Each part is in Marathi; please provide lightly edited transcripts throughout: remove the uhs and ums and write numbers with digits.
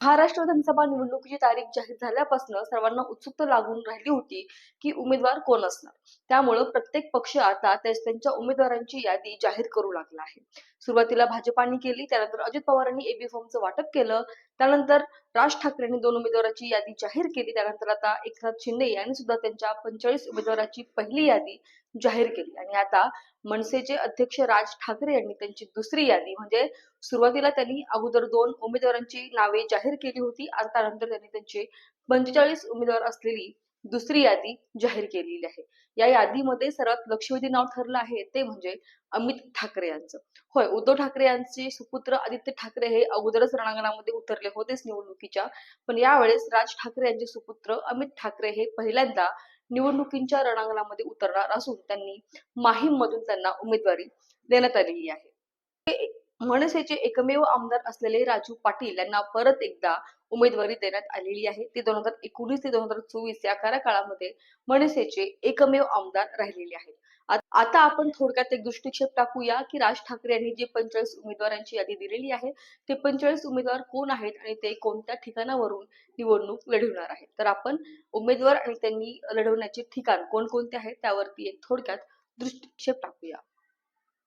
महाराष्ट्र विधानसभा निवडणुकीची तारीख जाहीर झाल्यापासून सर्वांना उत्सुकता लागून राहिली होती की उमेदवार कोण असणार. त्यामुळे प्रत्येक पक्ष आता त्यांच्या उमेदवारांची यादी जाहीर करू लागला आहे. सुरुवातीला भाजपाने केली, त्यानंतर अजित पवारांनी एबी फॉर्मचं वाटप केलं, त्यानंतर राज ठाकरेंनी 2 उमेदवारांची यादी जाहीर केली, त्यानंतर आता एकनाथ शिंदे यांनी सुद्धा त्यांच्या 45 उमेदवारांची पहिली यादी जाहीर केली आणि आता मनसेचे अध्यक्ष राज ठाकरे यांनी त्यांची दुसरी यादी म्हणजे सुरुवातीला त्यांनी अगोदर 2 उमेदवारांची नावे जाहीर केली होती. आता नंतर त्यांनी त्यांचे 45 उमेदवार असलेली दुसरी यादी जाहीर केलेली आहे. या यादीमध्ये सर्वात लक्षवेधी नाव ठरलं आहे ते म्हणजे अमित ठाकरे यांचं. होय, उद्धव ठाकरे यांचे सुपुत्र आदित्य ठाकरे हे अगोदरच रणांगणामध्ये उतरले होतेच निवडणुकीच्या, पण यावेळेस राज ठाकरे यांचे सुपुत्र अमित ठाकरे हे पहिल्यांदा निवडणुकीच्या रणांगणामध्ये उतरणार असून त्यांनी माहीममधून त्यांना उमेदवारी देण्यात आलेली आहे. मनसेचे एकमेव आमदार असलेले राजू पाटील यांना परत एकदा उमेदवारी देण्यात आलेली आहे. ते 2019 ते 2024 या कार्यकाळामध्ये मनसेचे एकमेव आमदार राहिलेले आहेत. आता आपण थोडक्यात एक दृष्टिक्षेप टाकूया की राज ठाकरे यांनी जे 45 उमेदवारांची यादी दिलेली आहे ते 45 उमेदवार कोण आहेत आणि ते कोणत्या ठिकाणावरून निवडणूक लढवणार आहेत. तर आपण उमेदवार आणि त्यांनी लढवण्याचे ठिकाण कोणकोणते आहेत त्यावरती एक थोडक्यात दृष्टिक्षेप टाकूया.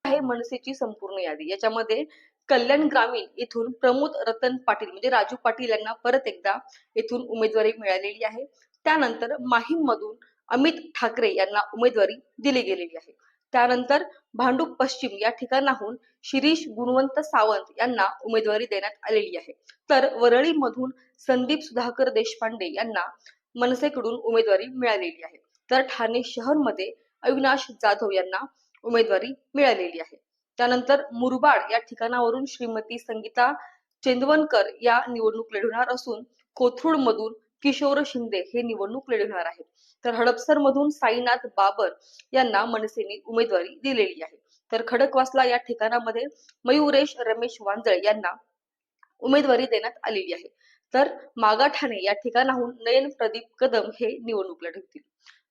आहे मनसेची संपूर्ण यादी. याच्यामध्ये कल्याण ग्रामीण येथून प्रमोद रतन पाटील म्हणजे राजू पाटील यांना परत एकदा येथून उमेदवारी मिळालेली आहे. त्यानंतर माहीम मधून अमित ठाकरे यांना उमेदवारी दिली गेलेली आहे. त्यानंतर भांडूप पश्चिम या ठिकाणाहून शिरीष गुणवंत सावंत यांना उमेदवारी देण्यात आलेली आहे. तर वरळी मधून संदीप सुधाकर देशपांडे यांना मनसेकडून उमेदवारी मिळालेली आहे. तर ठाणे शहर मध्ये अविनाश जाधव यांना उमेदवारी मिळालेली आहे. त्यानंतर मुरबाड या ठिकाणावरून श्रीमती संगीता चेंदवनकर या निवडणूक लढवणार असून कोथरूड मधून किशोर शिंदे हे निवडणूक लढवणार आहेत. तर हडपसर मधून साईनाथ बाबर यांना मनसेने उमेदवारी दिलेली आहे. तर खडकवासला या ठिकाणामध्ये मयुरेश रमेश वांजळ यांना उमेदवारी देण्यात आलेली आहे. तर मागाठाणे या ठिकाणाहून नयन प्रदीप कदम हे निवडणूक लढवतील.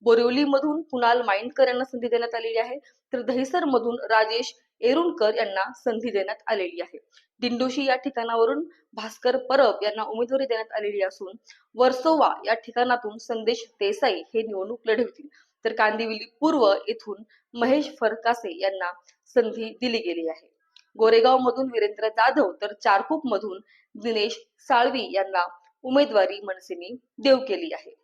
बोरिवली मधून कुणाल माइंडकर यांना संधी देण्यात आलेली आहे. तर दहिसर मधून राजेश एरुणकर यांना संधी देण्यात आलेली आहे. दिंडोशी या ठिकाणावरून भास्कर परब यांना उमेदवारी देण्यात आलेली असून वर्सोवा या ठिकाणातून संदेश देसाई हे निवडणूक लढवतील. तर कांदिवली पूर्व येथून महेश फरकासे यांना संधी दिली गेली आहे. गोरेगाव मधून वीरेंद्र जाधव तर चारकोप मधून दिनेश साळवी यांना उमेदवारी मनसेने देऊ केली आहे.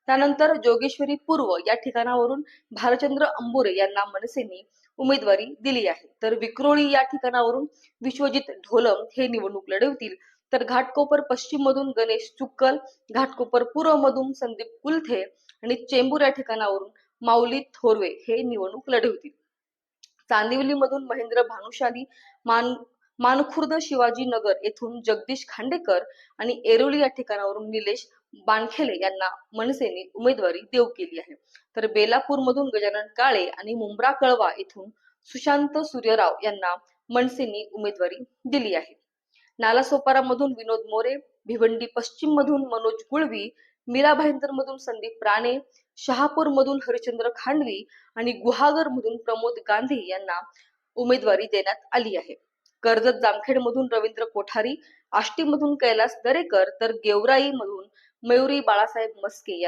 त्यानंतर जोगेश्वरी पूर्व या ठिकाणावरून भालचंद्र अंबुरे यांना मनसेने उमेदवारी दिली आहे. तर विक्रोळी या ठिकाणावरून विश्वजित ढोलम हे निवडणूक लढवतील. तर घाटकोपर पश्चिम मधून गणेश चुक्कल, घाटकोपर पूर्व मधून संदीप कुलथे आणि चेंबूर या ठिकाणावरून माऊली थोरवे हे निवडणूक लढवतील. चांदिवली मधून महेंद्र भानुशाली, मानखुर्द शिवाजी नगर येथून जगदीश खांडेकर आणि एरोली या ठिकाणावरून निलेश बानखेले यांना मनसेने उमेदवारी देऊ केली आहे. तर बेलापूर मधून गजानन काळे आणि मुंब्रा कळवा येथून सुशांत सूर्यराव यांना मनसेने उमेदवारी दिली आहे. नालासोपारा मधून विनोद मोरे, भिवंडी पश्चिम मधून मनोज गुळवी, मीरा भाईंदर मधून संदीप राणे, शहापूर मधून हरिचंद्र खांडवी आणि गुहागर मधून प्रमोद गांधी यांना उमेदवारी देण्यात आली आहे. कर्जत जामखेड मधून रवींद्र कोठारी, आष्टी मधून कैलास दरेकर तर गेवराई मधून मयुरी बाळासाहेब मस्के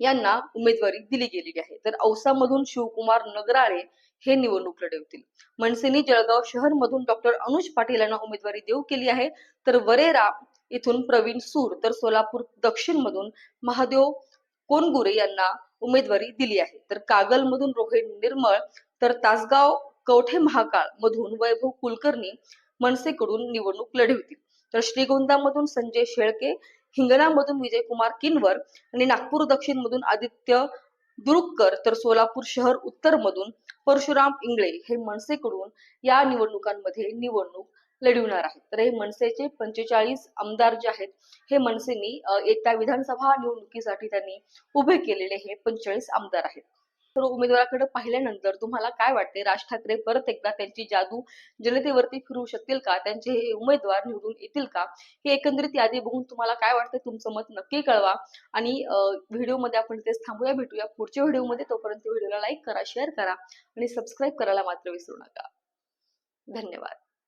यांना उमेदवारी दिली गेलेली आहे. तर औसा मधून शिवकुमार नगराळे हे निवडणूक लढवतील. मनसेने जळगाव शहर मधून डॉक्टर अनुज पाटील यांना उमेदवारी देऊ केली आहे. तर वरेरा इथून प्रवीण सूर तर सोलापूर दक्षिण मधून महादेव कोनगुरे यांना उमेदवारी दिली आहे. तर कागल मधून रोहित निर्मळ तर तासगाव कवठे महाकाळ मधून वैभव कुलकर्णी मनसेकडून निवडणूक लढवतील. तर श्रीगोंदा मधून संजय शेळके, हिंगणा मधून विजयकुमार किनवर आणि नागपूर दक्षिण मधून आदित्य दुरुक्कर तर सोलापूर शहर उत्तर मधून परशुराम इंगळे हे मनसेकडून या निवडणुकांमध्ये निवडणूक लढवणार आहेत. तर हे मनसेचे 45 आमदार जे आहेत हे मनसेने येत्या विधानसभा निवडणुकीसाठी त्यांनी उभे केलेले हे 45 आमदार आहेत. तर उमेदवाराकडे पाहिल्यानंतर तुम्हाला काय वाटते, राज ठाकरे परत एकदा त्यांची जादू जनतेवरती फिरवू शकतील का? त्यांचे हे उमेदवार निवडून येतील का? हे एकंदरीत यादी बघून तुम्हाला काय वाटतं, तुमचं मत नक्की कळवा. आणि व्हिडिओमध्ये आपण तेच थांबूया, भेटूया पुढच्या व्हिडिओमध्ये. तोपर्यंत व्हिडिओला लाईक करा, शेअर करा आणि सबस्क्राईब करायला मात्र विसरू नका. धन्यवाद.